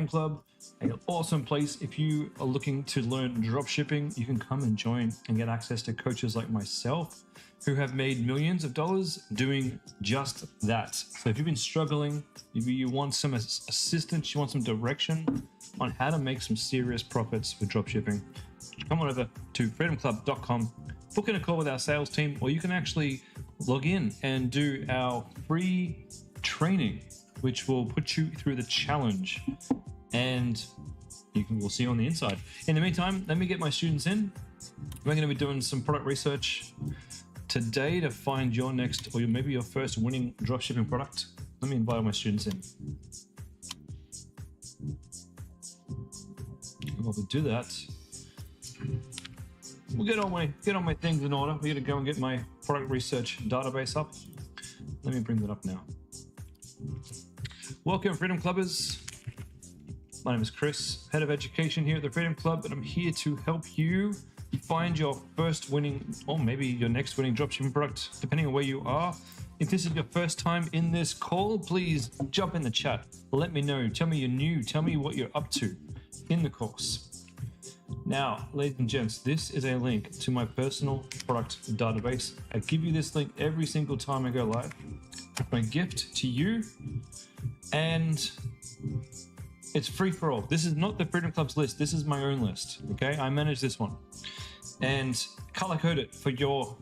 Club, an awesome place. If you are looking to learn dropshipping, you can come and join and get access to coaches like myself who have made millions of dollars doing just that. So if you've been struggling, if you want some assistance, you want some direction on how to make some serious profits with dropshipping, come on over to freedomclub.com, book in a call with our sales team, or you can actually log in and do our free training, which will put you through the challenge, and we'll see you on the inside. In the meantime, let me get my students in. We're going to be doing some product research today to find your next, or maybe your first winning dropshipping product. Let me invite all my students in. While we do that, we'll get all my things in order. We're going to go and get my product research database up. Let me bring that up now. Welcome, Freedom Clubbers. My name is Chris, Head of Education here at the Freedom Club, and I'm here to help you find your first winning, or maybe your next winning dropshipping product, depending on where you are. If this is your first time in this call, please jump in the chat. Let me know. Tell me you're new. Tell me what you're up to in the course. Now, ladies and gents, this is a link to my personal product database. I give you this link every single time I go live. My gift to you, and it's free for all. This is not the Freedom Club's list. This is my own list. Okay, I manage this one, and color code it for your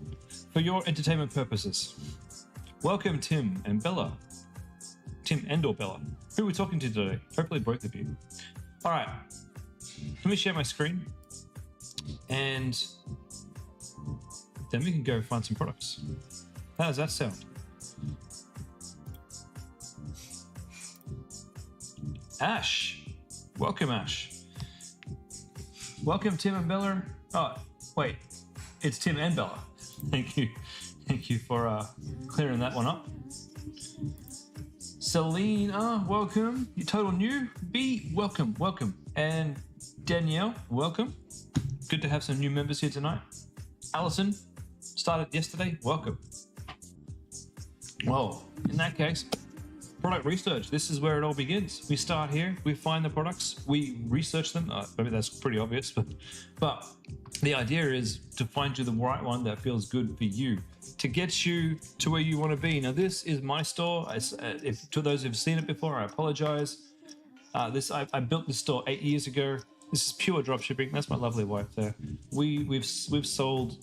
entertainment purposes. Welcome, Tim and Bella. Tim and/or Bella. Who are we talking to today? Hopefully, both of you. All right. Let me share my screen, and then we can go find some products. How does that sound? Ash. Welcome, Ash. Welcome, Tim and Bella. Oh, wait. It's Tim and Bella. Thank you. Thank you for clearing that one up. Celine, welcome. You total new. B, welcome. And Danielle, welcome. Good to have some new members here tonight. Allison, started yesterday. Welcome. Well, in that case, product research. This is where it all begins. We start here. We find the products. We research them. Maybe that's pretty obvious, but the idea is to find you the right one that feels good for you, to get you to where you want to be. Now, this is my store. If to those who've seen it before, I apologize. I built this store 8 years ago. This is pure dropshipping. That's my lovely wife there. We've sold.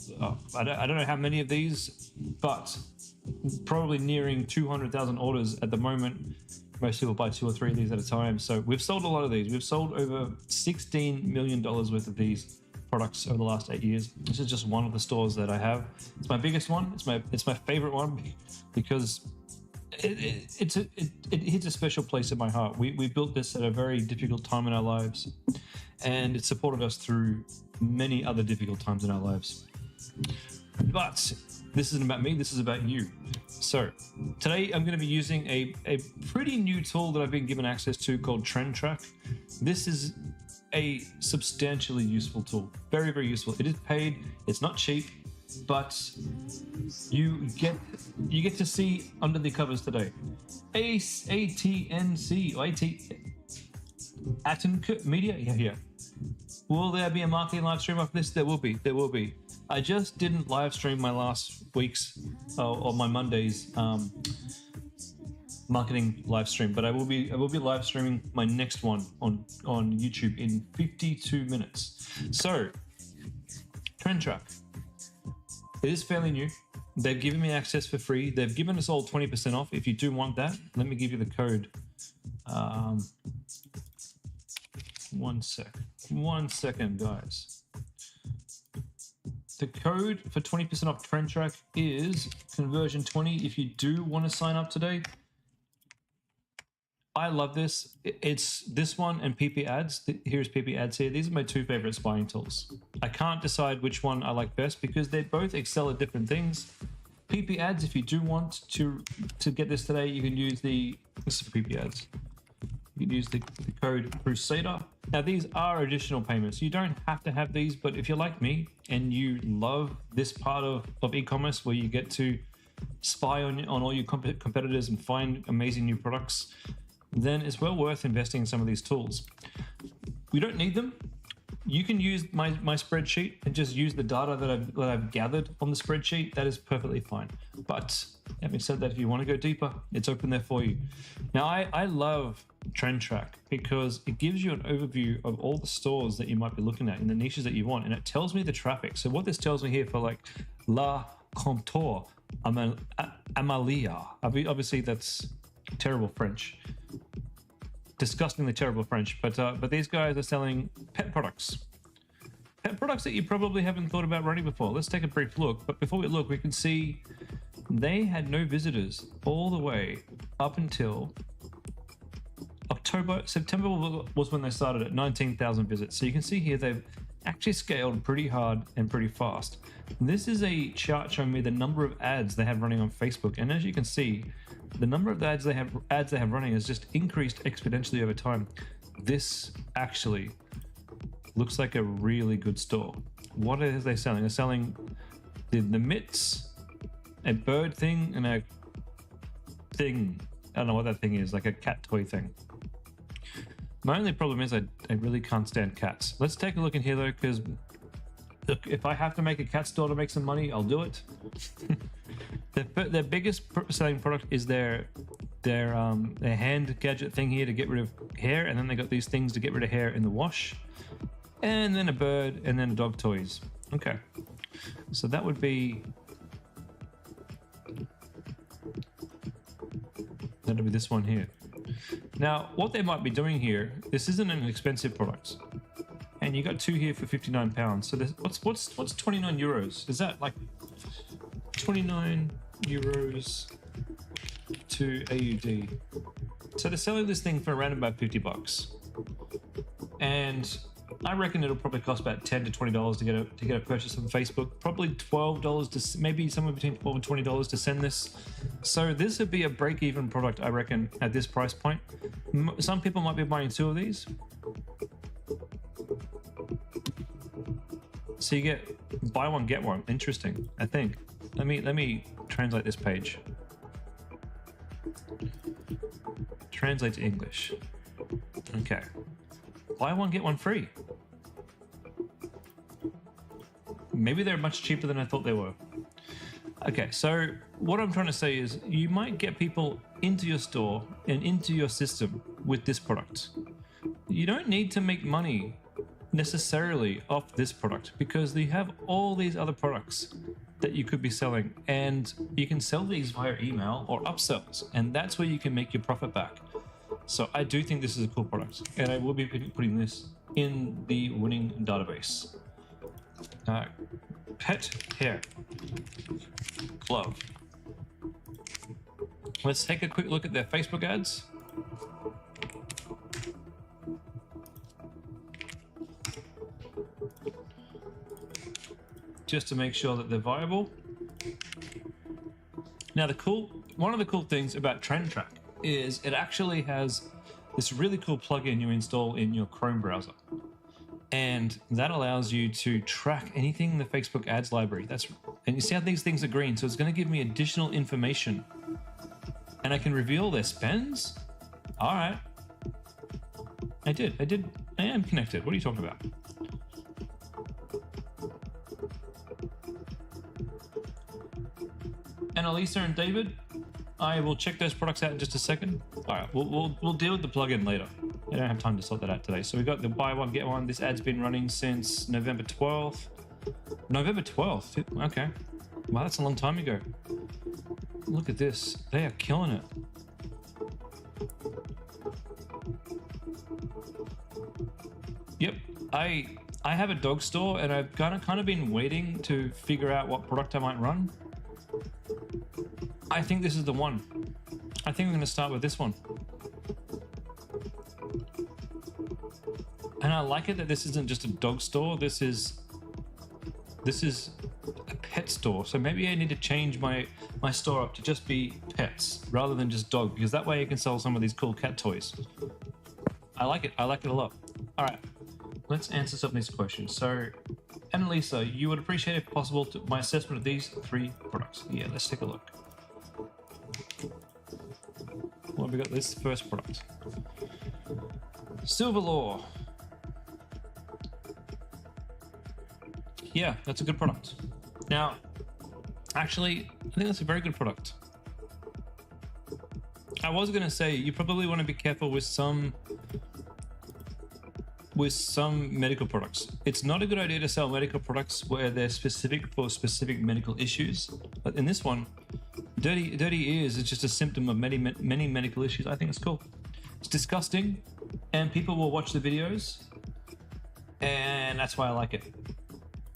I don't know how many of these, but probably nearing 200,000 orders at the moment. Most people buy 2 or 3 of these at a time. So we've sold a lot of these. We've sold over $16 million worth of these products over the last 8 years. This is just one of the stores that I have. It's my biggest one. It's my favorite one because it hits a special place in my heart. We built this at a very difficult time in our lives, and it supported us through many other difficult times in our lives. But this isn't about me, this is about you. So today I'm going to be using a pretty new tool that I've been given access to called Trend Track. This is a substantially useful tool. Very, very useful. It is paid, it's not cheap, but you get to see under the covers today. ATNC, or Atten Media? Yeah. Will there be a marketing live stream of this? There will be. I just didn't live stream my last week's or my Monday's marketing live stream, but I will be live streaming my next one on YouTube in 52 minutes. So, Trend Track. It is fairly new. They've given me access for free. They've given us all 20% off. If you do want that, let me give you the code. One second, guys. The code for 20% off Trend Track is conversion20. If you do want to sign up today, I love this. It's this one and PiPi ads. Here's PiPi ads here. These are my 2 favorite spying tools. I can't decide which one I like best because they both excel at different things. PiPi ads, if you do want to get this today, you can use this is for PiPi ads. You can use the code Crusader. Now, these are additional payments. You don't have to have these, but if you're like me and you love this part of e-commerce where you get to spy on all your competitors and find amazing new products, then it's well worth investing in some of these tools. We don't need them. You can use my spreadsheet and just use the data that I've gathered on the spreadsheet. That is perfectly fine. But having said that, if you want to go deeper, it's open there for you. Now, I love Trend Track because it gives you an overview of all the stores that you might be looking at in the niches that you want, and it tells me the traffic. So what this tells me here for like La Comptoir, Amalia, obviously that's terrible French. Disgustingly terrible French, but these guys are selling pet products that you probably haven't thought about running before. Let's take a brief look, but before we look, we can see they had no visitors all the way up until September was when they started at 19,000 visits. So you can see here they've actually scaled pretty hard and pretty fast. This is a chart showing me the number of ads they have running on Facebook, and as you can see, the number of ads they have running has just increased exponentially over time. This actually looks like a really good store. What are they selling? They're selling the mitts, a bird thing, and a thing. I don't know what that thing is, like a cat toy thing. My only problem is I really can't stand cats. Let's take a look in here though, because look, if I have to make a cat store to make some money, I'll do it. Their biggest selling product is their hand gadget thing here to get rid of hair, and then they got these things to get rid of hair in the wash, and then a bird, and then dog toys. Okay, so that would be this one here. Now, what they might be doing here, this isn't an expensive product, and you got two here for £59. So what's 29 euros? Is that like 29 euros to AUD? So they're selling this thing for around about $50, and I reckon it'll probably cost about $10 to $20 to get a purchase on Facebook. Probably $12 to maybe somewhere between $12 and $20 to send this. So this would be a break-even product, I reckon, at this price point. Some people might be buying two of these. So you get buy one get one. Interesting, I think. Let me translate this page. Translate to English. Okay. Buy one get one free. Maybe they're much cheaper than I thought they were. Okay, so what I'm trying to say is you might get people into your store and into your system with this product. You don't need to make money necessarily off this product because you have all these other products that you could be selling, and you can sell these via email or upsells, and that's where you can make your profit back. So I do think this is a cool product, and I will be putting this in the winning database. Pet hair glove. Let's take a quick look at their Facebook ads. Just to make sure that they're viable. Now one of the cool things about Trend Track is it actually has this really cool plugin you install in your Chrome browser. And that allows you to track anything in the Facebook ads library. And you see how these things are green, so it's going to give me additional information. And I can reveal their spends. All right. I am connected. What are you talking about? And Elisa and David, I will check those products out in just a second. All right, we'll deal with the plugin later. I don't have time to sort that out today. So we've got the buy one get one. This ad's been running since November 12th. November 12th. Okay. Wow, that's a long time ago. Look at this. They are killing it. Yep. I have a dog store, and I've kind of been waiting to figure out what product I might run. I think this is the one. I think I'm going to start with this one. And I like it that this isn't just a dog store. This is a pet store. So maybe I need to change my store up to just be pets rather than just dog, because that way I can sell some of these cool cat toys. I like it. I like it a lot. All right, let's answer some of these questions. So, Annalisa, you would appreciate, if possible, my assessment of these three products. Yeah, let's take a look. What we got this first product. Silver Law. Yeah, that's a good product. Now, actually, I think that's a very good product. I was going to say, you probably want to be careful with some medical products. It's not a good idea to sell medical products where they're specific for specific medical issues. But in this one, dirty ears is just a symptom of many medical issues. I think it's cool. It's disgusting, and people will watch the videos, and that's why I like it.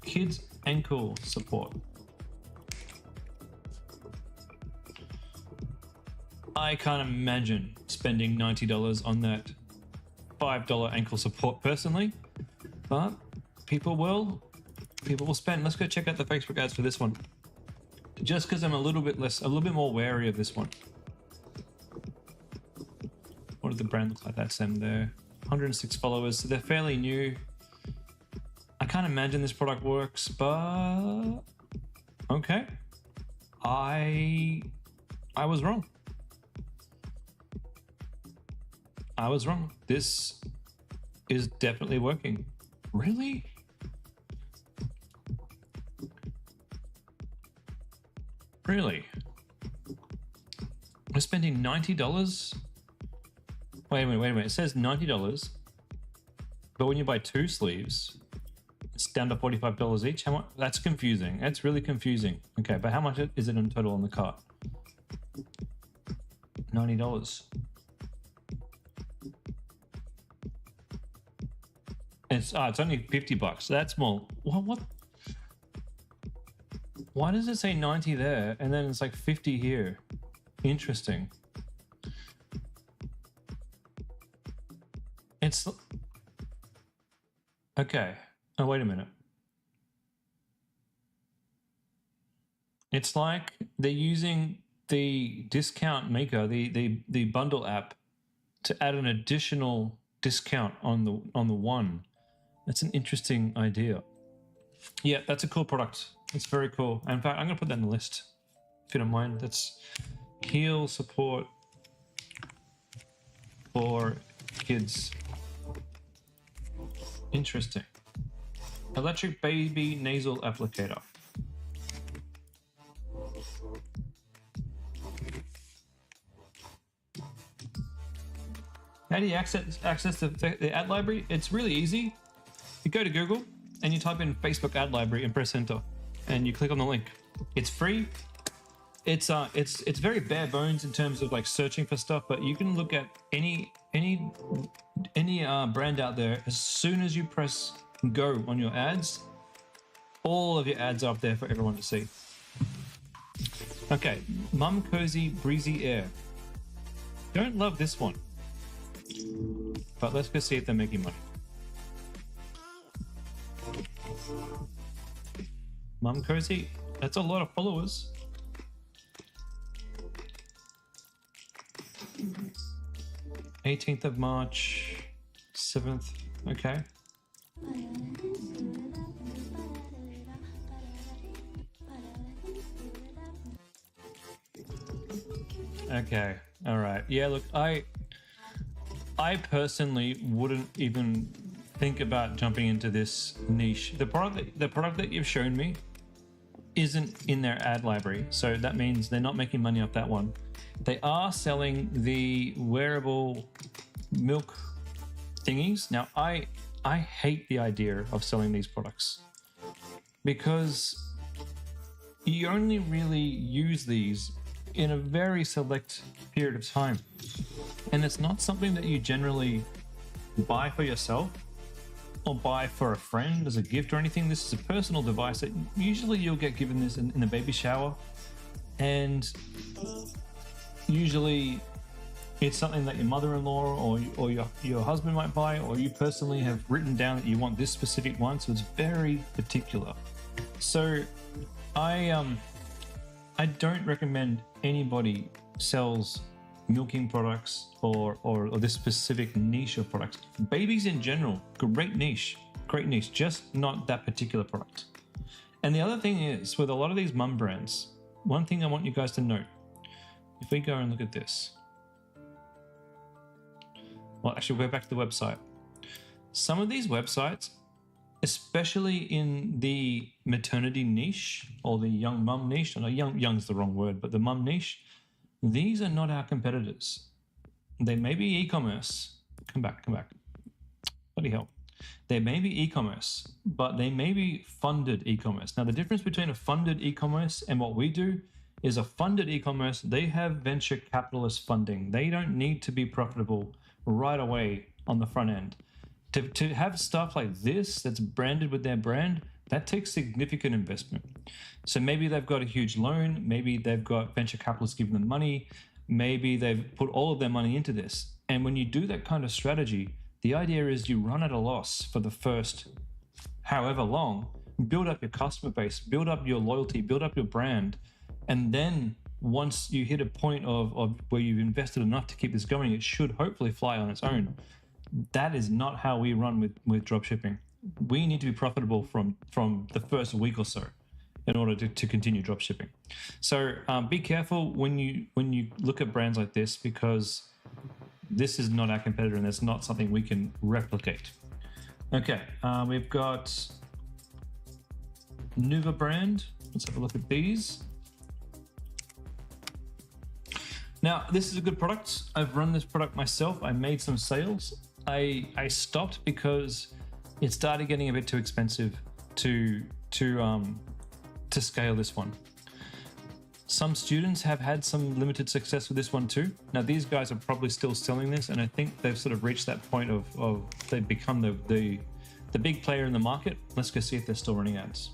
Kids ankle support. I can't imagine spending $90 on that $5 ankle support personally, but people will spend. Let's go check out the Facebook ads for this one, just because I'm a little bit more wary of this one. What did the brand look like? That's them there. 106 followers, so they're fairly new. I can't imagine this product works, but okay. I was wrong. I was wrong. This is definitely working. Really? Really? We're spending $90? Wait a minute. It says $90, but when you buy 2 sleeves, it's down to $45 each. How much? That's confusing. That's really confusing. Okay, but how much is it in total on the cart? $90. It's only $50. That's more. What? Why does it say 90 there and then it's like 50 here? Interesting. It's okay. Oh, wait a minute. It's like they're using the discount maker, the bundle app, to add an additional discount on the one. That's an interesting idea. Yeah, that's a cool product. It's very cool. In fact, I'm gonna put that in the list, if you don't mind. That's heel support for kids. Interesting. Electric baby nasal applicator. How do you access the ad library? It's really easy. You go to Google and you type in Facebook ad library and press enter, and you click on the link. It's free. It's very bare bones in terms of like searching for stuff, but you can look at any brand out there. As soon as you press go on your ads, all of your ads are up there for everyone to see. Okay, Mum Cozy Breezy Air. Don't love this one, but let's go see if they're making money. Mum Cozy, that's a lot of followers. '18th of March, 7th. Okay. Okay. All right. Yeah. Look, I personally wouldn't even think about jumping into this niche. The product that you've shown me isn't in their ad library, so that means they're not making money off that one. They are selling the wearable milk thingies. Now, I hate the idea of selling these products because you only really use these in a very select period of time, and it's not something that you generally buy for yourself or buy for a friend as a gift or anything. This is a personal device that usually you'll get given this in the baby shower, and usually it's something that your mother-in-law or your husband might buy, or you personally have written down that you want this specific one, so it's very particular. So I don't recommend anybody sells milking products or this specific niche of products. Babies in general, great niche, just not that particular product. And the other thing is, with a lot of these mum brands, one thing I want you guys to note, if we go and look at this, Well, actually, we're back to the website. Some of these websites, especially in the maternity niche or the young mum niche, I know young's the wrong word, but the mum niche, these are not our competitors. They may be e-commerce. Come back. Bloody hell. They may be e-commerce, but they may be funded e-commerce. Now, the difference between a funded e-commerce and what we do is a funded e-commerce, they have venture capitalist funding. They don't need to be profitable right away on the front end. To have stuff like this that's branded with their brand, that takes significant investment. So maybe they've got a huge loan, maybe they've got venture capitalists giving them money, maybe they've put all of their money into this. And when you do that kind of strategy, the idea is you run at a loss for the first however long, build up your customer base, build up your loyalty, build up your brand. And then once you hit a point of where you've invested enough to keep this going, it should hopefully fly on its own. That is not how we run with dropshipping. We need to be profitable from the first week or so in order to continue dropshipping. So be careful when you look at brands like this, because this is not our competitor and it's not something we can replicate. Okay, we've got Nuva brand. Let's have a look at these. Now, this is a good product. I've run this product myself. I made some sales. I stopped because it started getting a bit too expensive to scale this one. Some students have had some limited success with this one too. Now, these guys are probably still selling this, and I think they've sort of reached that point of they've become the big player in the market. Let's go see if they're still running ads.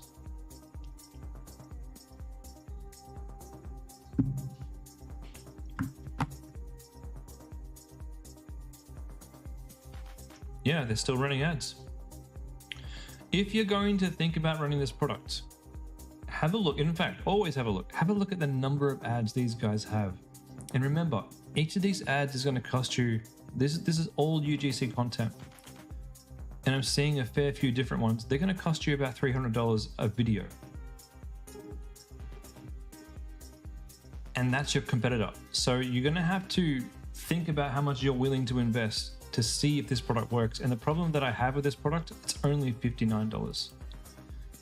Yeah, they're still running ads. If you're going to think about running this product, have a look. In fact, always have a look. Have a look at the number of ads these guys have. And remember, each of these ads is going to cost you, this is all UGC content. And I'm seeing a fair few different ones. They're going to cost you about $300 a video. And that's your competitor. So you're going to have to think about how much you're willing to invest to see if this product works. And the problem that I have with this product, it's only $59.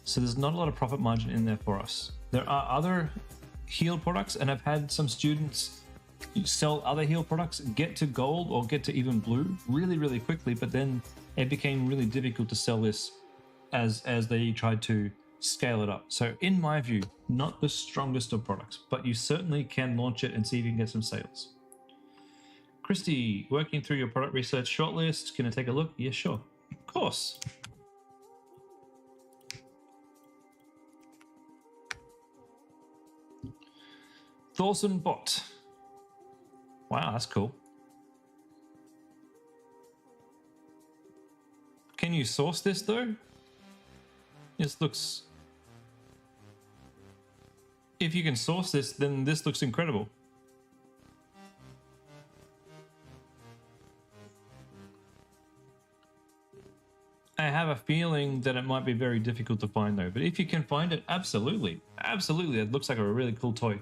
So there's not a lot of profit margin in there for us. There are other heel products, and I've had some students sell other heel products, get to gold or get to even blue really, really quickly, but then it became really difficult to sell this as they tried to scale it up. So in my view, not the strongest of products, but you certainly can launch it and see if you can get some sales. Christy, working through your product research shortlist. Can I take a look? Yeah, sure. Of course. Thorson bot. Wow, that's cool. Can you source this though? This looks... If you can source this, then this looks incredible. I have a feeling that it might be very difficult to find though, but if you can find it, absolutely. Absolutely, it looks like a really cool toy.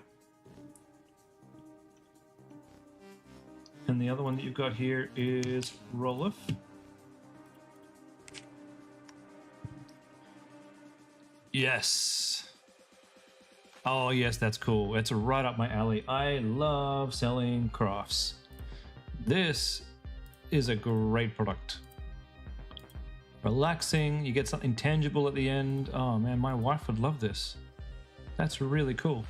And the other one that you've got here is Roloff. Yes. Oh yes, that's cool. It's right up my alley. I love selling crafts. This is a great product. Relaxing, you get something tangible at the end. Oh man, my wife would love this. That's really cool.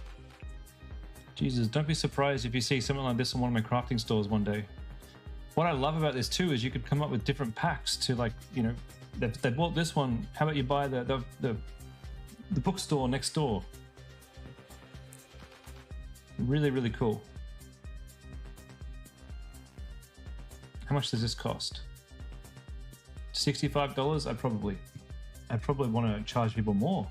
Jesus, don't be surprised if you see something like this in one of my crafting stores one day. What I love about this too is you could come up with different packs to, like, you know, they bought this one, how about you buy the bookstore next door? Really, really cool. How much does this cost? $65? I'd probably want to charge people more.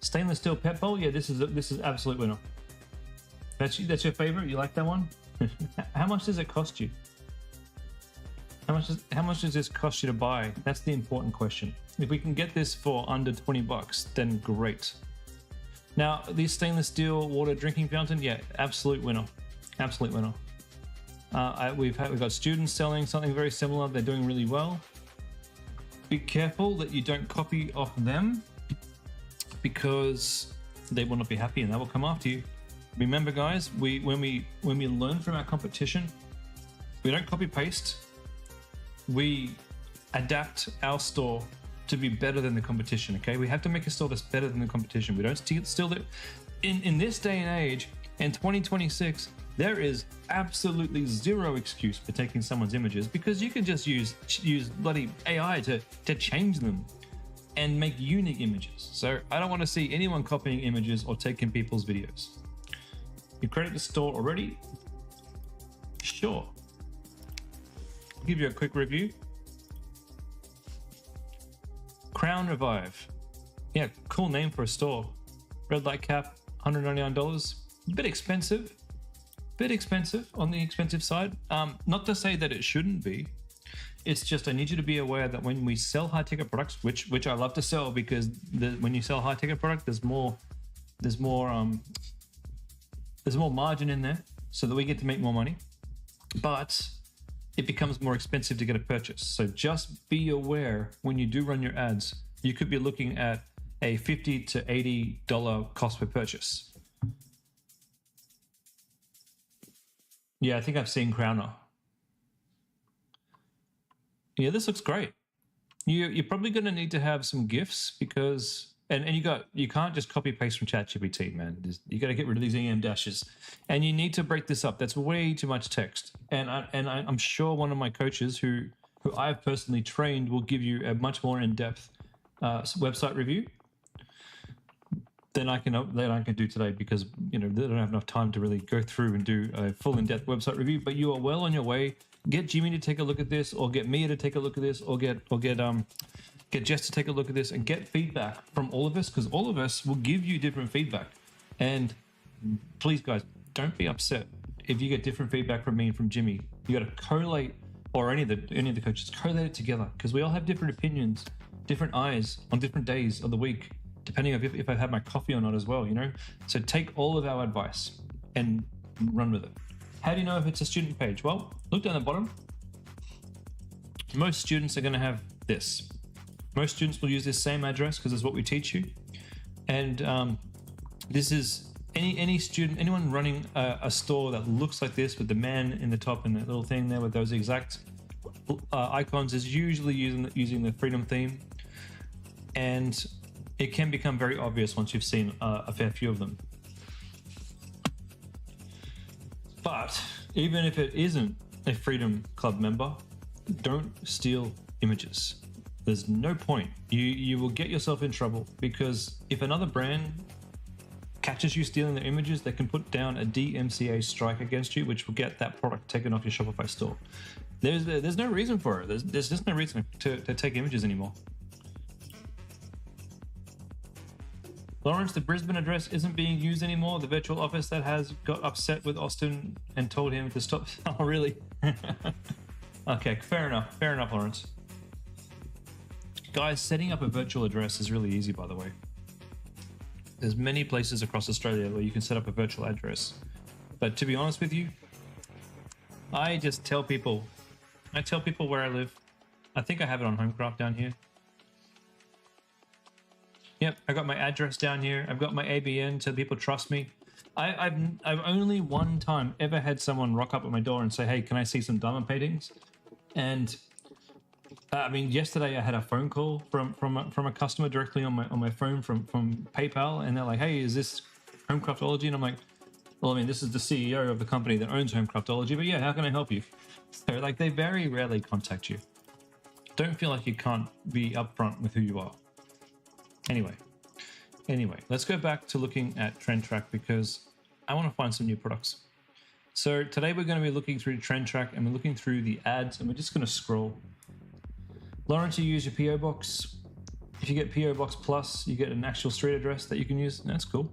Stainless steel pet bowl. Yeah, this is absolute winner. That's your favorite. You like that one? How much does it cost you? How How much does this cost you to buy? That's the important question. If we can get this for under 20 bucks, then great. Now, the stainless steel water drinking fountain, yeah, absolute winner. Absolute winner. We've got students selling something very similar. They're doing really well. Be careful that you don't copy off them, because they will not be happy and they will come after you. Remember, guys, when we learn from our competition, we don't copy paste. We adapt our store to be better than the competition. Okay, we have to make a store that's better than the competition. We don't steal it. In this day and age, in 2026, there is absolutely zero excuse for taking someone's images, because you can just use bloody AI to change them and make unique images. So I don't want to see anyone copying images or taking people's videos. You credit the store already? Sure. I'll give you a quick review. Crown Revive. Yeah, cool name for a store. Red light cap, $199. Bit expensive on the expensive side. Not to say that it shouldn't be. It's just I need you to be aware that when we sell high ticket products, which I love to sell, because when you sell high ticket product, there's more margin in there, so that we get to make more money. But it becomes more expensive to get a purchase. So just be aware when you do run your ads, you could be looking at a $50 to $80 cost per purchase. Yeah, I think I've seen Crowner. Yeah, this looks great. You're probably going to need to have some GIFs, because you can't just copy paste from ChatGPT, man. You got to get rid of these EM dashes, and you need to break this up. That's way too much text. And I'm sure one of my coaches who I've personally trained will give you a much more in-depth website review than I can do today, because they don't have enough time to really go through and do a full in-depth website review. But you are well on your way. Get Jimmy to take a look at this, or get Mia to take a look at this, or get Jess to take a look at this, and get feedback from all of us, because all of us will give you different feedback. And please, guys, don't be upset if you get different feedback from me and from Jimmy. You got to collate, or any of the coaches, collate it together, because we all have different opinions, different eyes on different days of the week, depending on if I've had my coffee or not as well, So take all of our advice and run with it. How do you know if it's a student page? Well, look down the bottom. Most students are going to have this. Most students will use this same address, because it's what we teach you. And this is any student, anyone running a store that looks like this, with the man in the top and the little thing there with those exact icons, is usually using the Freedom theme. And it can become very obvious once you've seen a fair few of them. But even if it isn't a Freedom Club member, don't steal images. There's no point. You will get yourself in trouble, because if another brand catches you stealing their images, they can put down a DMCA strike against you, which will get that product taken off your Shopify store. There's no reason for it. There's just no reason to take images anymore. Lawrence, the Brisbane address isn't being used anymore. The virtual office that has got upset with Austin and told him to stop. Oh, really? Okay, fair enough. Fair enough, Lawrence. Guys, setting up a virtual address is really easy, by the way. There's many places across Australia where you can set up a virtual address. But to be honest with you, I tell people where I live. I think I have it on Homecraft down here. Yep, I got my address down here. I've got my ABN, so people trust me. I've only one time ever had someone rock up at my door and say, "Hey, can I see some diamond paintings?" And yesterday I had a phone call from a customer directly on my phone from PayPal, and they're like, "Hey, is this Homecraftology?" And I'm like, "Well, this is the CEO of the company that owns Homecraftology, but yeah, how can I help you?" So they very rarely contact you. Don't feel like you can't be upfront with who you are. Anyway, let's go back to looking at Trend Track, because I want to find some new products. So today we're going to be looking through Trend Track, and we're looking through the ads, and we're just going to scroll. Lawrence, you use your PO box. If you get PO Box Plus, you get an actual street address that you can use. That's cool.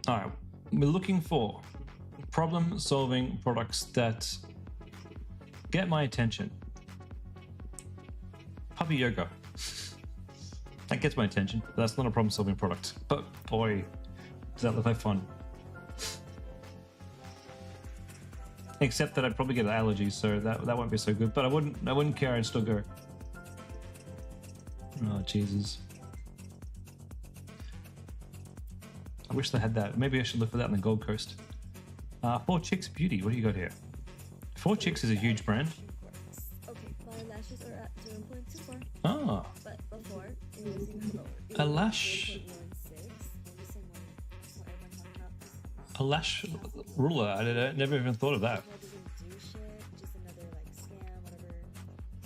All right, we're looking for problem-solving products that get my attention. Puppy yoga. That gets my attention. That's not a problem-solving product. But boy, does that look like fun. Except that I'd probably get allergies, so that won't be so good. But I wouldn't care. I'd still go. Oh Jesus! I wish they had that. Maybe I should look for that in the Gold Coast. 4 Chicks Beauty. What do you got here? 4 Chicks is a huge brand. Okay, my lashes are at 0.24. Ah. But before, it was even lower. A lash. 0.16. A lash ruler. I never even thought of that. Doesn't do shit, just another like scam, whatever.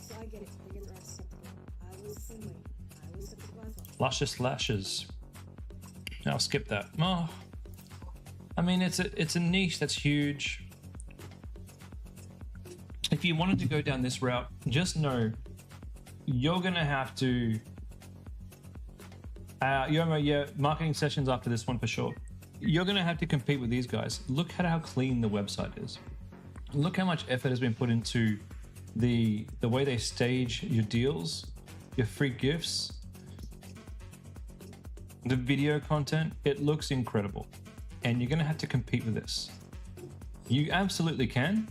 So I get it. You guys are skeptical. I was the same way. I was skeptical as well. Luscious lashes. I'll skip that. Oh, I mean, it's a niche that's huge. If you wanted to go down this route, just know you're gonna have to. Yeah, marketing sessions after this one for sure. You're gonna have to compete with these guys. Look at how clean the website is. Look how much effort has been put into the way they stage your deals, your free gifts. The video content, it looks incredible. And you're gonna have to compete with this. You absolutely can.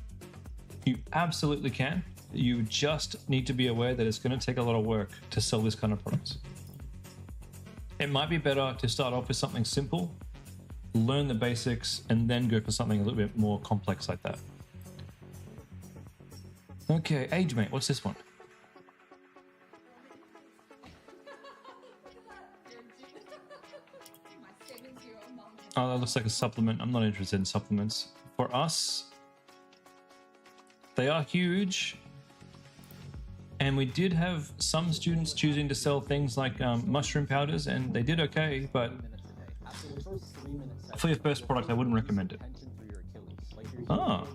You absolutely can. You just need to be aware that it's gonna take a lot of work to sell this kind of products. It might be better to start off with something simple, learn the basics, and then go for something a little bit more complex like that. Okay, AgeMate, what's this one? Oh, that looks like a supplement. I'm not interested in supplements. For us, they are huge. And we did have some students choosing to sell things like mushroom powders, and they did okay, but for your first product, I wouldn't recommend it. Ah.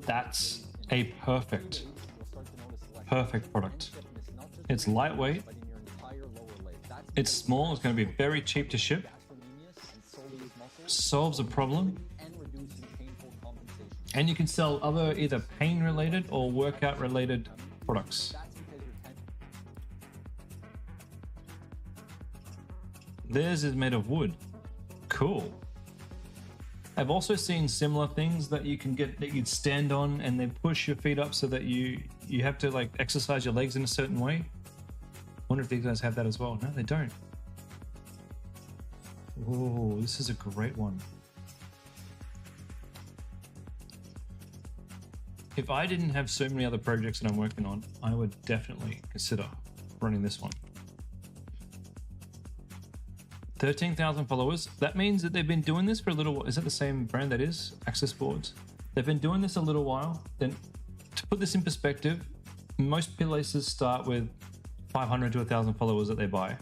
That's a perfect product. It's lightweight. It's small. It's going to be very cheap to ship. Solves a problem. And you can sell other either pain related or workout related products. Theirs is made of wood. Cool. I've also seen similar things that you can get that you'd stand on and they push your feet up so that you have to like exercise your legs in a certain way. Wonder if these guys have that as well. No, they don't. Oh, this is a great one. If I didn't have so many other projects that I'm working on, I would definitely consider running this one. 13,000 followers. That means that they've been doing this for a little while. Is that the same brand that is? Access Boards. They've been doing this a little while. Then to put this in perspective, most places start with 500 to 1,000 followers that they buy.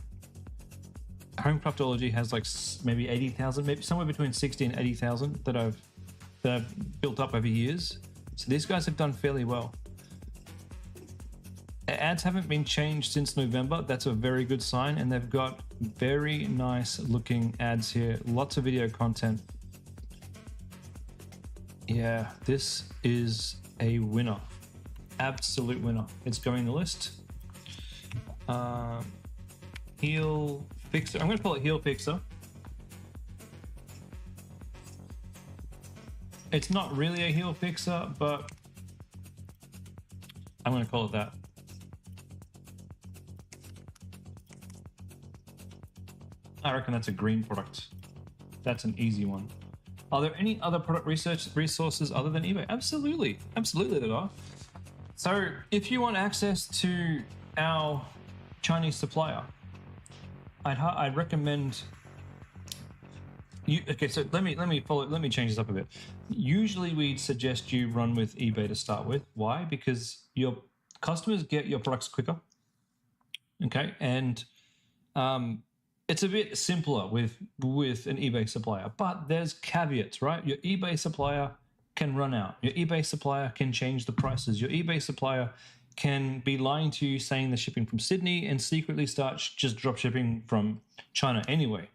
Home Craftology has like maybe 80,000, maybe somewhere between 60 and 80,000 that I've built up over years. So these guys have done fairly well. Ads haven't been changed since November. That's a very good sign. And they've got very nice looking ads here. Lots of video content. Yeah, this is a winner. Absolute winner. It's going in the list. Heel Fixer. I'm going to call it Heel Fixer. It's not really a heel fixer, but I'm going to call it that. I reckon that's a green product. That's an easy one. Are there any other product research resources other than eBay? Absolutely. Absolutely there are. So if you want access to our Chinese supplier, I'd recommend you. Okay, so let me change this up a bit. Usually we'd suggest you run with eBay to start with. Why? Because your customers get your products quicker. Okay, and it's a bit simpler with an eBay supplier, but there's caveats, right? Your eBay supplier can run out. Your eBay supplier can change the prices. Your eBay supplier can be lying to you saying they're shipping from Sydney and secretly start just drop shipping from China anyway.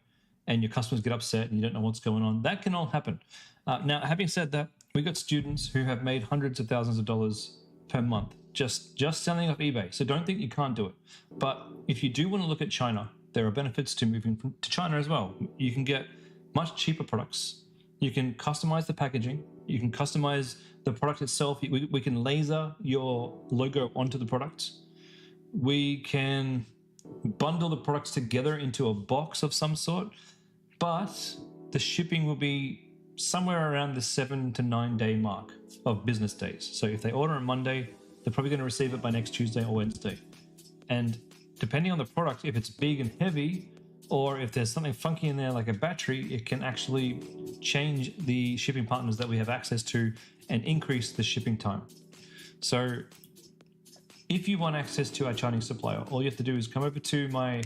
And your customers get upset and you don't know what's going on. That can all happen. Now, having said that, we've got students who have made hundreds of thousands of dollars per month just selling off eBay. So don't think you can't do it. But if you do want to look at China, there are benefits to moving to China as well. You can get much cheaper products. You can customize the packaging. You can customize the product itself. We can laser your logo onto the product. We can bundle the products together into a box of some sort, but the shipping will be somewhere around the 7 to 9 day mark of business days. So if they order on Monday, they're probably going to receive it by next Tuesday or Wednesday. And depending on the product, if it's big and heavy, or if there's something funky in there like a battery, it can actually change the shipping partners that we have access to and increase the shipping time. So if you want access to our Chinese supplier, all you have to do is come over to my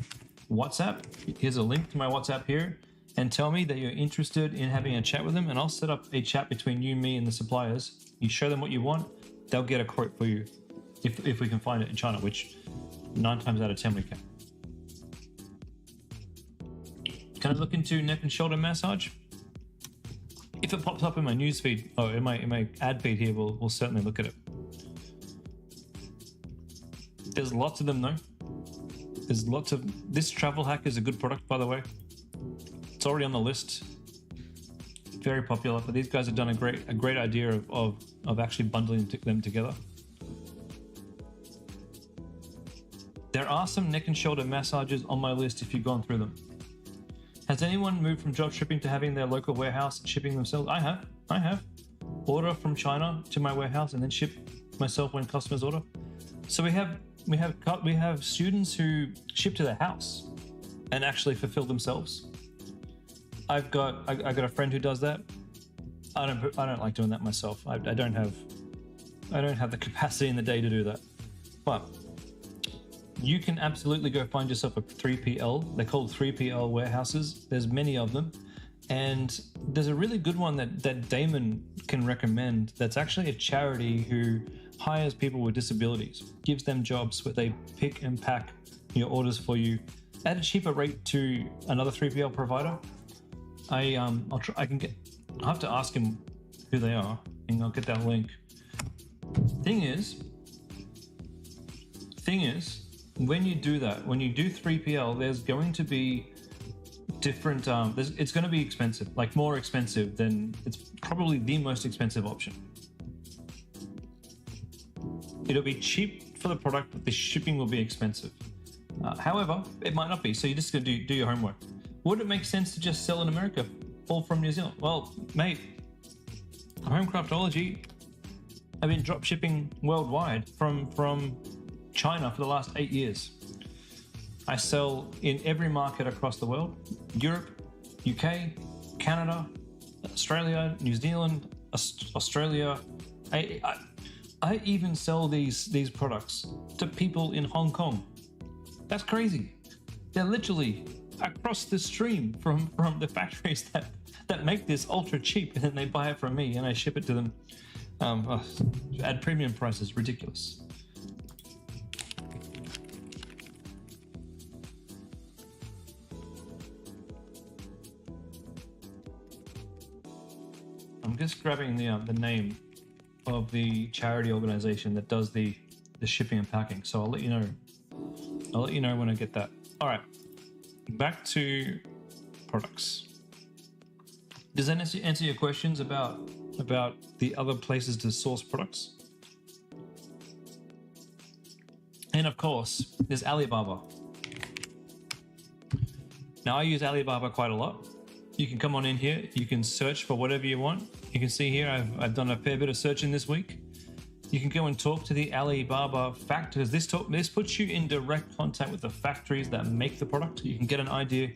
WhatsApp. Here's a link to my WhatsApp here, and tell me that you're interested in having a chat with them, and I'll set up a chat between you, me, and the suppliers. You show them what you want, they'll get a quote for you if we can find it in China, which 9 times out of 10 we can. Can I look into neck and shoulder massage? If it pops up in my news feed, or in my ad feed here, we'll certainly look at it. There's lots of them though. There's lots of, this travel hack is a good product, by the way. It's already on the list. Very popular, but these guys have done a great idea of actually bundling them together. There are some neck and shoulder massages on my list if you've gone through them. Has anyone moved from drop shipping to having their local warehouse and shipping themselves? I have. Order from China to my warehouse and then ship myself when customers order. So we have students who ship to their house and actually fulfill themselves. I've got a friend who does that. I don't like doing that myself. I don't have the capacity in the day to do that. But you can absolutely go find yourself a 3PL. They're called 3PL warehouses. There's many of them. And there's a really good one that Damon can recommend that's actually a charity who hires people with disabilities, gives them jobs where they pick and pack your orders for you at a cheaper rate to another 3PL provider. I'll have to ask him who they are and I'll get that link. Thing is, when you do that, when you do 3PL, there's going to be different, it's going to be expensive, like more expensive than, it's probably the most expensive option. It'll be cheap for the product, but the shipping will be expensive. However, it might not be, so you're just going to do your homework. Would it make sense to just sell in America, all from New Zealand? Well, mate, Homecraftology have been drop shipping worldwide from China for the last 8 years. I sell in every market across the world: Europe, UK, Canada, Australia, New Zealand, Australia. I even sell these products to people in Hong Kong. That's crazy. They're literally across the stream from the factories that make this ultra cheap, and then they buy it from me and I ship it to them at premium prices. Ridiculous. I'm just grabbing the name of the charity organization that does the shipping and packing, so I'll let you know. I'll let you know when I get that. All right, back to products. Does that answer your questions about the other places to source products? And of course, there's Alibaba. Now I use Alibaba quite a lot. You can come on in here, you can search for whatever you want. You can see here I've done a fair bit of searching this week. You can go and talk to the Alibaba factories. This puts you in direct contact with the factories that make the product. You can get an idea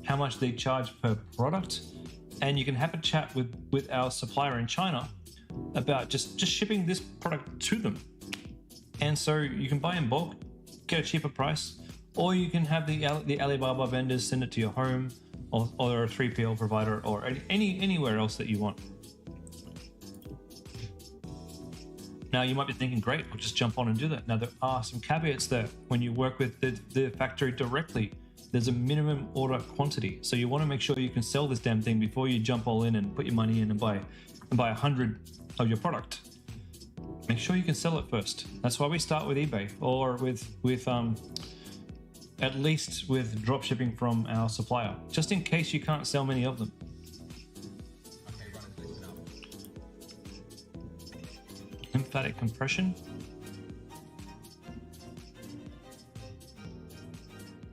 how much they charge per product, and you can have a chat with our supplier in China about just shipping this product to them. And so you can buy in bulk, get a cheaper price, or you can have the Alibaba vendors send it to your home, or a 3PL provider, or anywhere else that you want. Now you might be thinking, great, I'll just jump on and do that. Now there are some caveats there. When you work with the factory directly, there's a minimum order quantity. So you want to make sure you can sell this damn thing before you jump all in and put your money in and buy 100 of your product. Make sure you can sell it first. That's why we start with eBay, or with at least with drop shipping from our supplier, just in case you can't sell many of them. Lymphatic compression.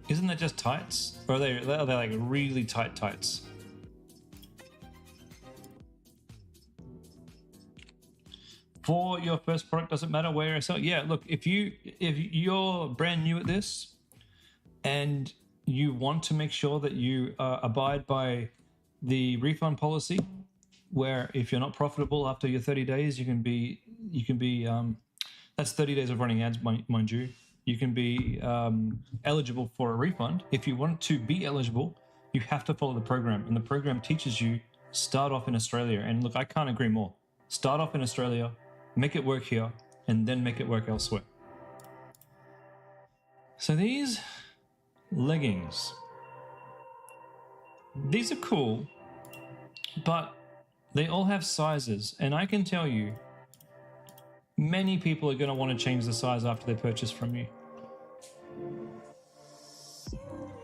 Isn't that just tights? Or are they like really tight tights? For your first product, doesn't matter where you sell. Yeah, look, if you're brand new at this and you want to make sure that you abide by the refund policy, where if you're not profitable after your 30 days, you can be that's 30 days of running ads, mind you. You can be eligible for a refund. If you want to be eligible, you have to follow the program, and the program teaches you start off in Australia. And look, I can't agree more. Start off in Australia, make it work here, and then make it work elsewhere. So these leggings, these are cool, but they all have sizes, and I can tell you many people are going to want to change the size after they purchase from you.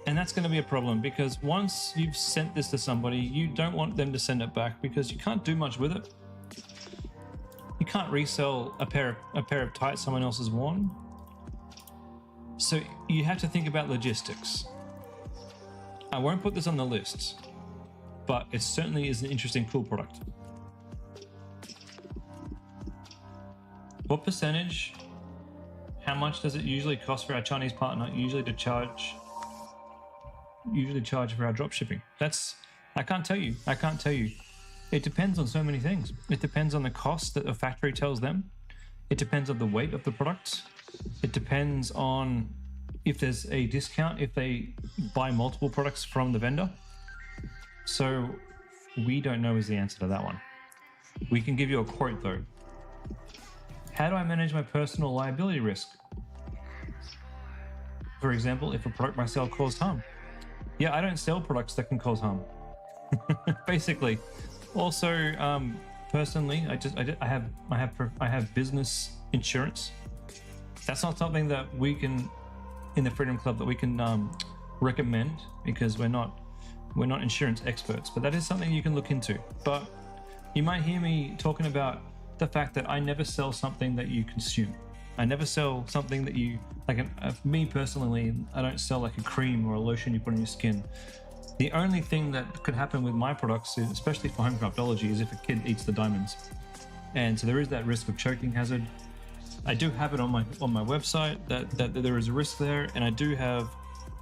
And that's going to be a problem, because once you've sent this to somebody, you don't want them to send it back, because you can't do much with it. You can't resell a pair of tights someone else has worn. So you have to think about logistics. I won't put this on the list, but it certainly is an interesting, cool product. What percentage? How much does it usually cost for our Chinese partner usually to charge for our drop shipping? I can't tell you. It depends on so many things. It depends on the cost that the factory tells them. It depends on the weight of the product. It depends on if there's a discount if they buy multiple products from the vendor. So we don't know is the answer to that one. We can give you a quote though. How do I manage my personal liability risk? For example, if a product I sell caused harm. Yeah, I don't sell products that can cause harm. Basically. Also, personally, I have business insurance. That's not something that we can in the Freedom Club that we can recommend, because we're not insurance experts. But that is something you can look into. But you might hear me talking about the fact that I never sell something that you consume. I never sell something that you me personally, I don't sell like a cream or a lotion you put on your skin. The only thing that could happen with my products, especially for home craftology, is if a kid eats the diamonds. And so there is that risk of choking hazard. I do have it on my website that there is a risk there, and I do have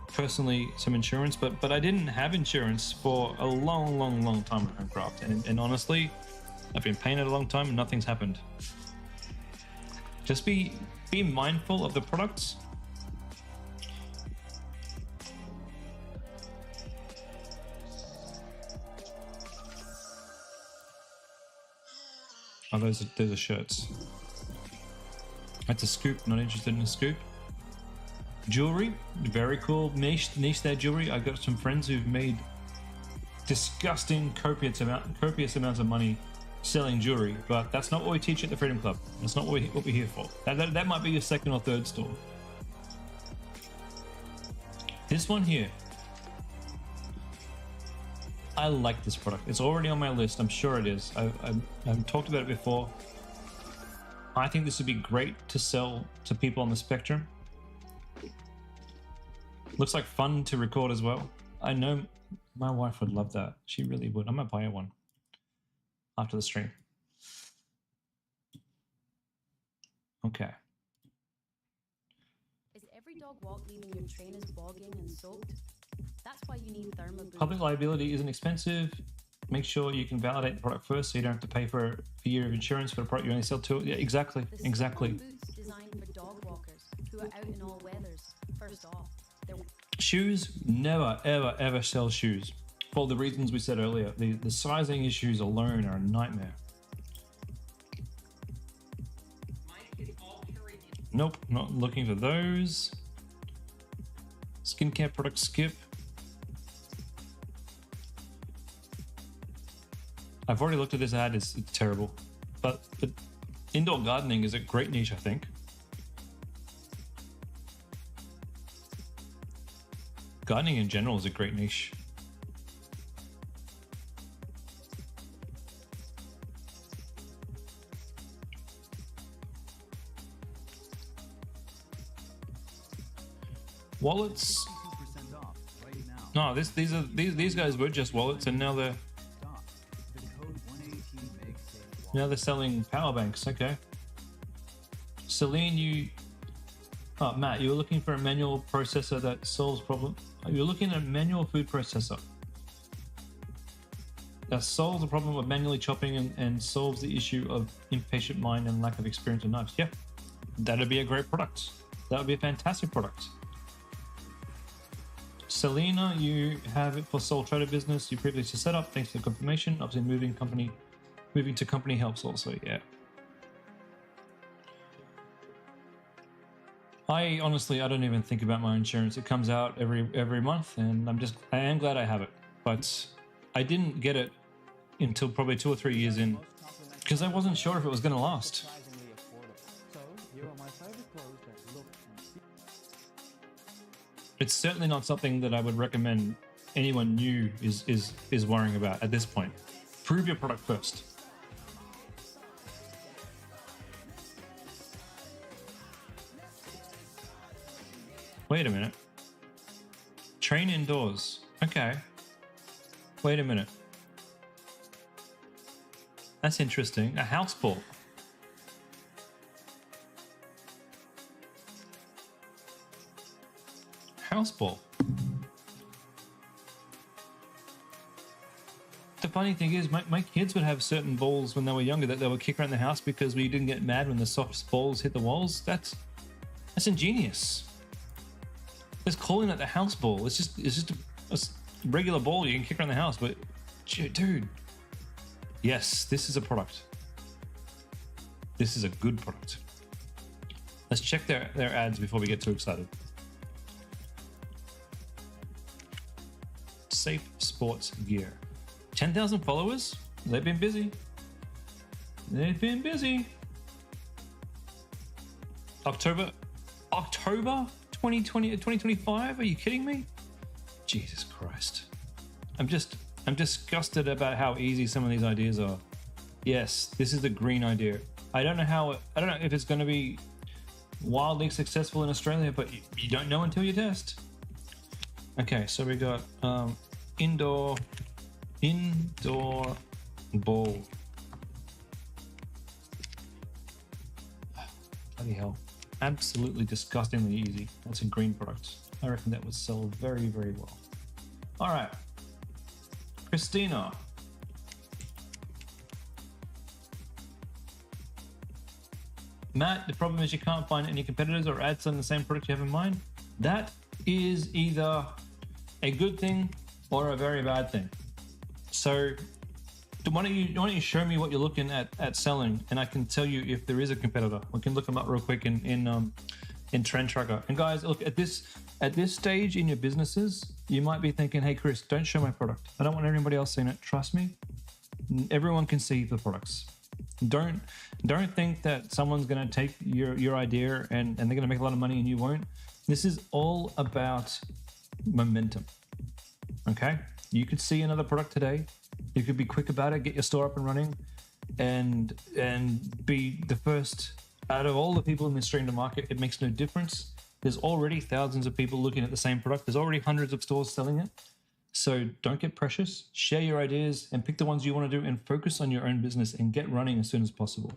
personally some insurance, but I didn't have insurance for a long time with home craft, and honestly, I've been paying it a long time and nothing's happened. Just be mindful of the products. Oh, those are shirts. That's a scoop, not interested in a scoop. Jewelry, very cool. Niche there, jewelry. I've got some friends who've made disgusting, copious amounts of money selling jewelry, but that's not what we teach at the Freedom Club. That's not what we're here for. That might be your second or third store. This one here, I like this product. It's already on my list. I'm sure it is. I've talked about it before. I think this would be great to sell to people on the spectrum. Looks like fun to record as well. I know my wife would love that. She really would. I might buy her one after the stream. Okay. Is every dog walk leaving your trainers bogging and soaked? That's why you need thermoboots. Public liability isn't expensive. Make sure you can validate the product first, so you don't have to pay for a year of insurance for a product you only sell to. Yeah, exactly. Boots designed for dog walkers who are out in all weathers. First off, shoes, never ever sell shoes for the reasons we said earlier. The sizing issues alone are a nightmare. Nope, not looking for those. Skincare product skip. I've already looked at this ad, it's terrible. But indoor gardening is a great niche, I think. Gardening in general is a great niche. Wallets. No, these guys were just wallets, and now they're selling power banks. Okay. Celine, Matt, you were looking for a manual processor that solves problem. You're looking at a manual food processor that solves the problem of manually chopping and solves the issue of impatient mind and lack of experience with knives. Yeah, that'd be a great product. That would be a fantastic product. Selena, you have it for sole trader business you previously set up. Thanks for the confirmation. Obviously, moving to company helps also. Yeah. I don't even think about my insurance. It comes out every month, and I am glad I have it. But I didn't get it until probably 2 or 3 years in, because I wasn't sure if it was going to last. It's certainly not something that I would recommend anyone new is worrying about at this point. Prove your product first. Wait a minute. Train indoors. Okay. Wait a minute. That's interesting. A house ball. House ball. The funny thing is, my kids would have certain balls when they were younger that they would kick around the house because we didn't get mad when the soft balls hit the walls. That's ingenious. Just calling it the house ball. It's just a regular ball you can kick around the house, but dude, yes, this is a product. This is a good product. Let's check their ads before we get too excited. Safe sports gear. 10,000 followers. They've been busy. They've been busy. October 2025? Are you kidding me? Jesus Christ. I'm disgusted about how easy some of these ideas are. Yes, this is the green idea. I don't know if it's going to be wildly successful in Australia, but you don't know until you test. Okay, so we got indoor ball. Bloody hell. Absolutely disgustingly easy. That's a green product. I reckon that would sell very, very well. All right. Christina. Matt, the problem is you can't find any competitors or ads on the same product you have in mind. That is either a good thing or a very bad thing. So why don't you show me what you're looking at selling, and I can tell you if there is a competitor. We can look them up real quick in Trend Tracker. And guys, look at this stage in your businesses, you might be thinking, hey Chris, don't show my product. I don't want everybody else seeing it. Trust me, everyone can see the products. Don't think that someone's going to take your idea and they're going to make a lot of money and you won't. This is all about momentum. Okay, you could see another product today. You could be quick about it, get your store up and running, and be the first out of all the people in the stream to market. It makes no difference. There's already thousands of people looking at the same product. There's already hundreds of stores selling it. So don't get precious. Share your ideas and pick the ones you want to do and focus on your own business and get running as soon as possible.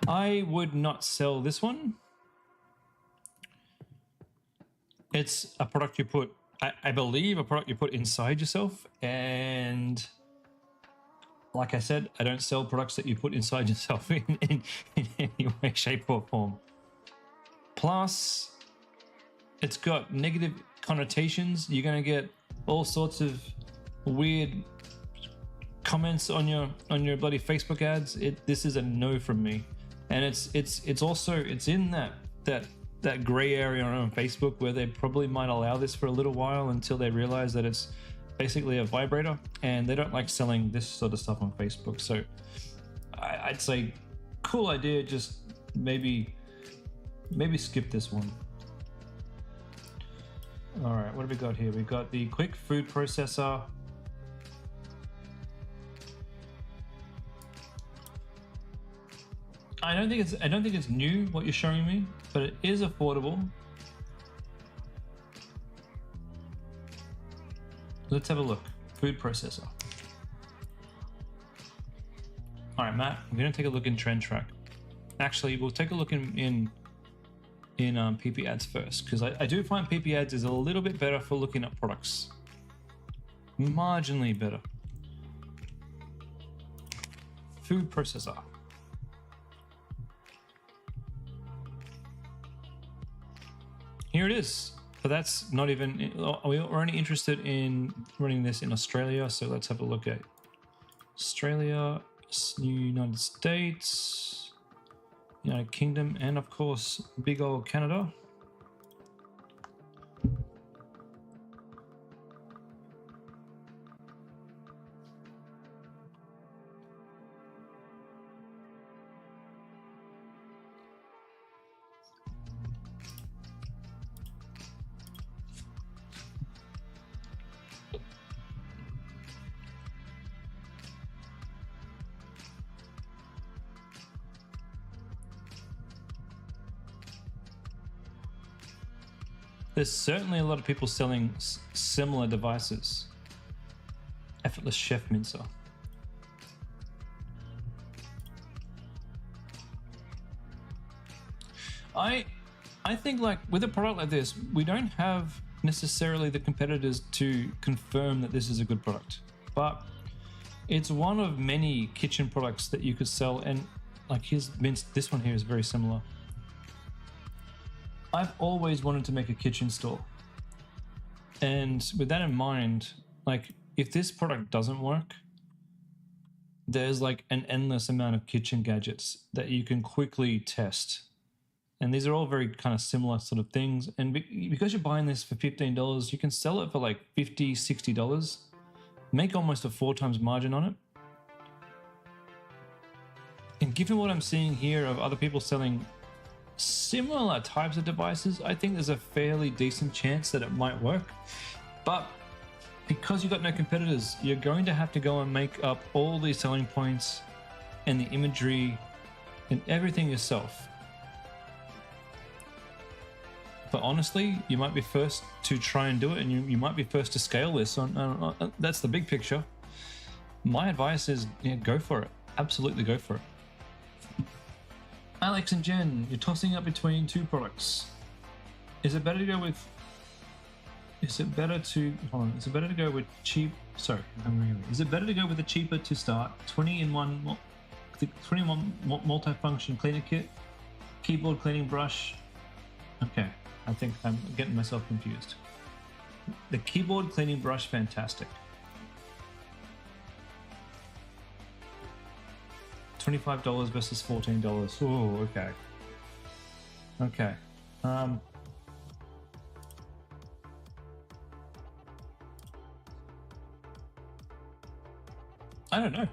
I would not sell this one. It's a product you put, I believe, a product you put inside yourself. And like I said, I don't sell products that you put inside yourself in any way, shape, or form. Plus, it's got negative connotations. You're going to get all sorts of weird comments on your bloody Facebook ads. This is a no from me. And it's in that that gray area on Facebook where they probably might allow this for a little while until they realize that it's basically a vibrator, and they don't like selling this sort of stuff on Facebook. So I'd say cool idea, just maybe skip this one. All right, what have we got here? We've got the quick food processor. I don't think it's new what you're showing me, but it is affordable. Let's have a look. Food processor. All right, Matt, I'm going to take a look in Trend Track. Actually, we'll take a look in PiPi ads first, because I do find PiPi ads is a little bit better for looking at products. Marginally better. Food processor. Here it is, but that's not even, we're only interested in running this in Australia, so let's have a look at Australia, United States, United Kingdom, and of course, big old Canada. There's certainly a lot of people selling similar devices. Effortless Chef Mincer. I think, like, with a product like this, we don't have necessarily the competitors to confirm that this is a good product, but it's one of many kitchen products that you could sell. And like, here's Mince, this one here is very similar. I've always wanted to make a kitchen store, and with that in mind, like, if this product doesn't work, there's like an endless amount of kitchen gadgets that you can quickly test, and these are all very kind of similar sort of things. And because you're buying this for $15, you can sell it for like $50, $60, make almost a 4 times margin on it. And given what I'm seeing here of other people selling similar types of devices, I think there's a fairly decent chance that it might work. But because you've got no competitors, you're going to have to go and make up all these selling points and the imagery and everything yourself. But honestly, you might be first to try and do it, and you might be first to scale this. That's the big picture. My advice is, yeah, go for it. Absolutely go for it. Alex and Jen, you're tossing up between 2 products. Is it better to go with? Is it better to go with cheap? Sorry, is it better to go with the cheaper to start 20-in-1 multi-function cleaner kit, keyboard cleaning brush? Okay, I think I'm getting myself confused. The keyboard cleaning brush, fantastic. $25 versus $14. Oh, okay. Okay. I don't know.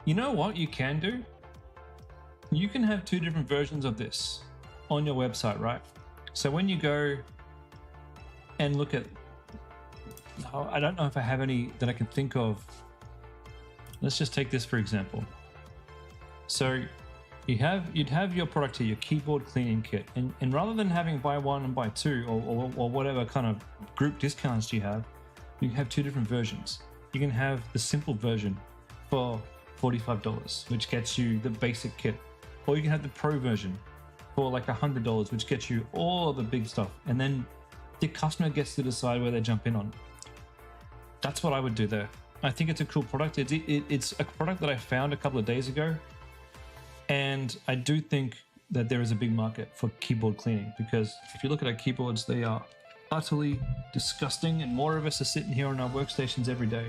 You know what you can do? You can have 2 different versions of this on your website, right? So when you go and look at, I don't know if I have any that I can think of. Let's just take this for example. So you'd have your product here, your keyboard cleaning kit, and rather than having buy 1 and buy 2 or whatever kind of group discounts you have 2 different versions. You can have the simple version for $45, which gets you the basic kit, or you can have the pro version for like $100, which gets you all of the big stuff, and then the customer gets to decide where they jump in on. That's what I would do there. I think it's a cool product. It's a product that I found a couple of days ago, and I do think that there is a big market for keyboard cleaning, because if you look at our keyboards, they are utterly disgusting, and more of us are sitting here on our workstations every day.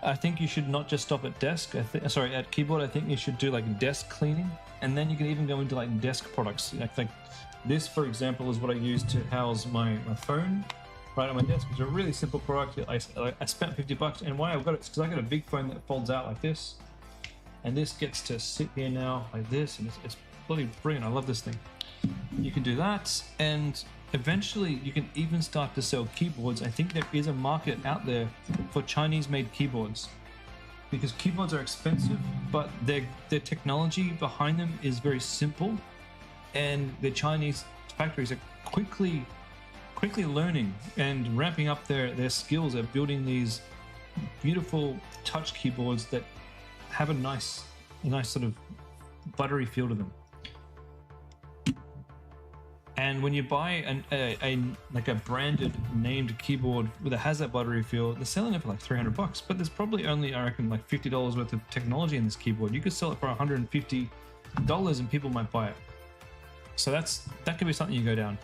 I think you should not just stop at at keyboard. I think you should do like desk cleaning, And then you can even go into like desk products. Like this, for example, is what I use to house my phone right on my desk. It's a really simple product. I spent $50, and why I've got it is because I got a big phone that folds out like this, and this gets to sit here now like this, and it's bloody brilliant. I love this thing. You can do that, and eventually you can even start to sell keyboards. I think there is a market out there for Chinese-made keyboards, because keyboards are expensive, but their technology behind them is very simple, and the Chinese factories are quickly learning and ramping up their skills at building these beautiful touch keyboards that have a nice sort of buttery feel to them. And when you buy like a branded named keyboard that has that buttery feel, they're selling it for like $300, but there's probably only, I reckon, like $50 worth of technology in this keyboard. You could sell it for $150 and people might buy it. So that could be something you go down.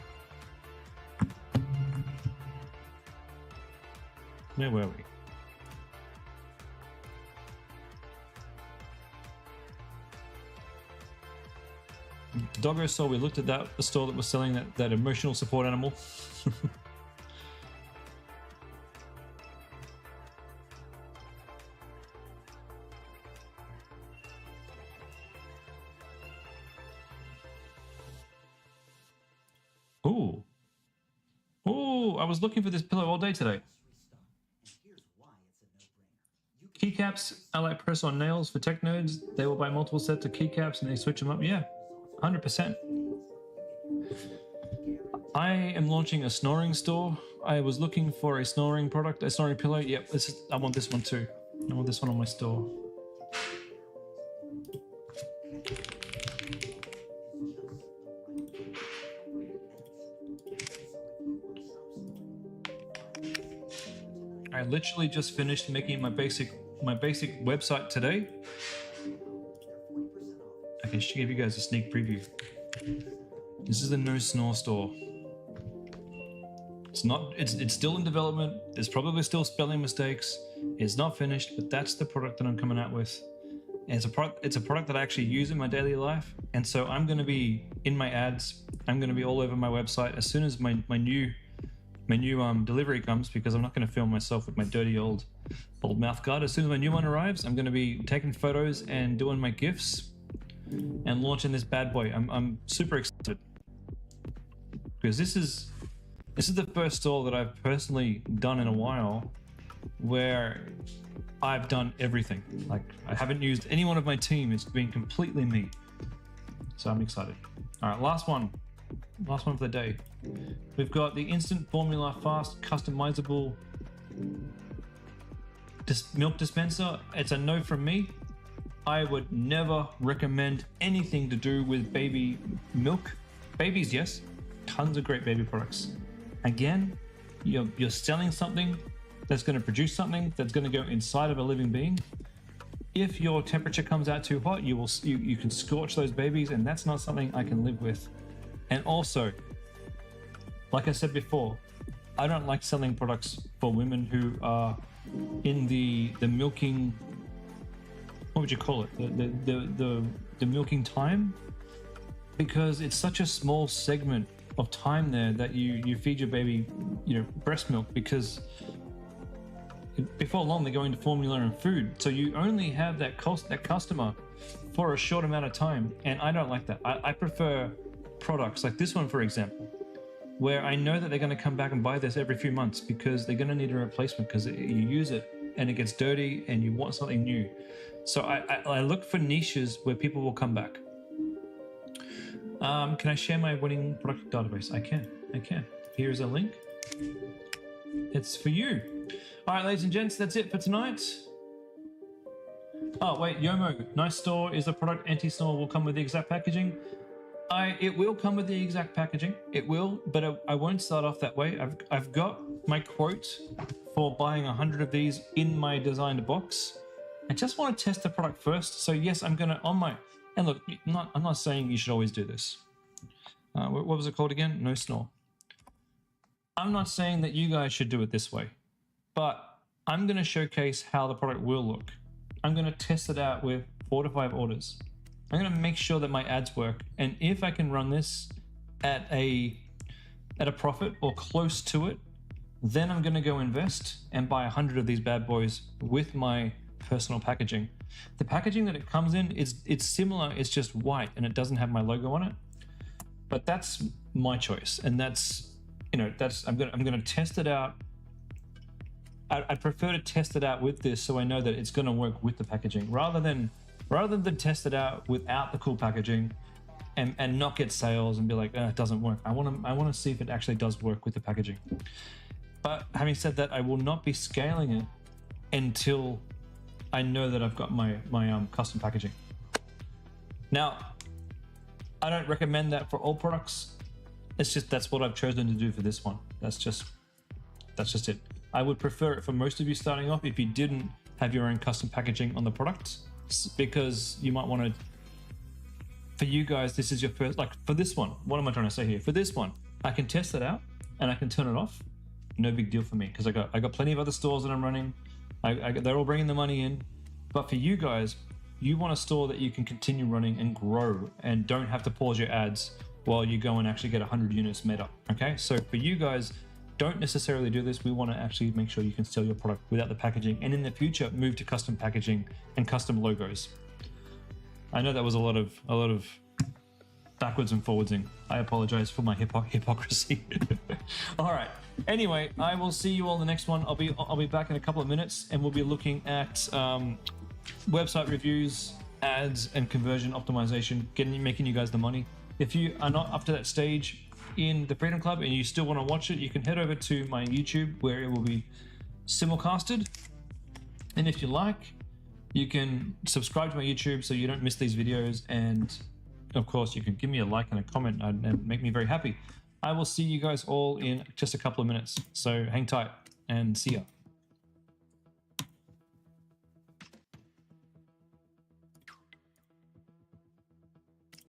Where were we? Doggo store, we looked at that, the store that was selling that emotional support animal. Ooh. Ooh, I was looking for this pillow all day today. Keycaps, I like press on nails for tech nerds. They will buy multiple sets of keycaps and they switch them up. Yeah, 100%. I am launching a snoring store. I was looking for a snoring product, a snoring pillow. Yep, I want this one too. I want this one on my store. I literally just finished making my basic website today. I can give you guys a sneak preview. This is the No Snore store. It's still in development. There's probably still spelling mistakes. It's not finished, but that's the product that I'm coming out with. And it's a product that I actually use in my daily life. And so I'm going to be in my ads. I'm going to be all over my website as soon as my new delivery comes, because I'm not going to film myself with my dirty old mouth guard. As soon as my new one arrives, I'm going to be taking photos and doing my GIFs and launching this bad boy. I'm super excited because this is the first store that I've personally done in a while where I've done everything. Like, I haven't used any one of my team. It's been completely me. So I'm excited. All right, last one for the day. We've got the instant formula fast customizable milk dispenser. It's a no from me. I would never recommend anything to do with baby milk. Babies, yes, tons of great baby products. Again, you're selling something that's going to produce something that's going to go inside of a living being. If your temperature comes out too hot, you can scorch those babies, and that's not something I can live with. And also, like I said before, I don't like selling products for women who are in the milking, what would you call it? The milking time, because it's such a small segment of time there that you feed your baby, breast milk, because before long they're going to formula and food. So you only have that customer for a short amount of time, and I don't like that. I prefer products like this one, for example, where I know that they're going to come back and buy this every few months because they're going to need a replacement because you use it and it gets dirty and you want something new. So I look for niches where people will come back. Can I share my winning product database? I can. Here's a link. It's for you. All right, ladies and gents, that's it for tonight. Oh, wait, Yomo, Nice Store is a product. Anti-snore will come with the exact packaging. It will come with the exact packaging. It will, but I won't start off that way. I've got my quote for buying 100 of these in my designed box. I just want to test the product first. So yes, I'm gonna and look, I'm not saying you should always do this. What was it called again? No Snore. I'm not saying that you guys should do it this way, but I'm gonna showcase how the product will look. I'm gonna test it out with 4 to 5 orders. I'm going to make sure that my ads work. And if I can run this at a profit or close to it, then I'm going to go invest and buy 100 of these bad boys with my personal packaging. The packaging that it comes in it's similar, it's just white and it doesn't have my logo on it. But that's my choice, and that's, you know, that's I'm gonna test it out. I prefer to test it out with this so I know that it's going to work with the packaging rather than test it out without the cool packaging and not get sales and be like, it doesn't work. I want to see if it actually does work with the packaging. But having said that, I will not be scaling it until I know that I've got my custom packaging. Now, I don't recommend that for all products. It's just that's what I've chosen to do for this one. That's just it. I would prefer it for most of you starting off if you didn't have your own custom packaging on the product, because you might want to. For you guys, this is your first. Like for this one, what am I trying to say here? For this one, I can test it out and I can turn it off. No big deal for me because I got plenty of other stores that I'm running. They're all bringing the money in. But for you guys, you want a store that you can continue running and grow and don't have to pause your ads while you go and actually get 100 units made up. Okay, so for you guys, don't necessarily do this. We want to actually make sure you can sell your product without the packaging, and in the future move to custom packaging and custom logos. I know that was a lot of backwards and forwardsing. I apologize for my hypocrisy. All right. Anyway, I will see you all in the next one. I'll be back in a couple of minutes, and we'll be looking at website reviews, ads, and conversion optimization, making you guys the money. If you are not up to that stage in the Freedom Club and you still want to watch it, you can head over to my YouTube where it will be simulcasted. And if you like, you can subscribe to my YouTube so you don't miss these videos. And of course, you can give me a like and a comment and make me very happy. I will see you guys all in just a couple of minutes. So hang tight and see ya.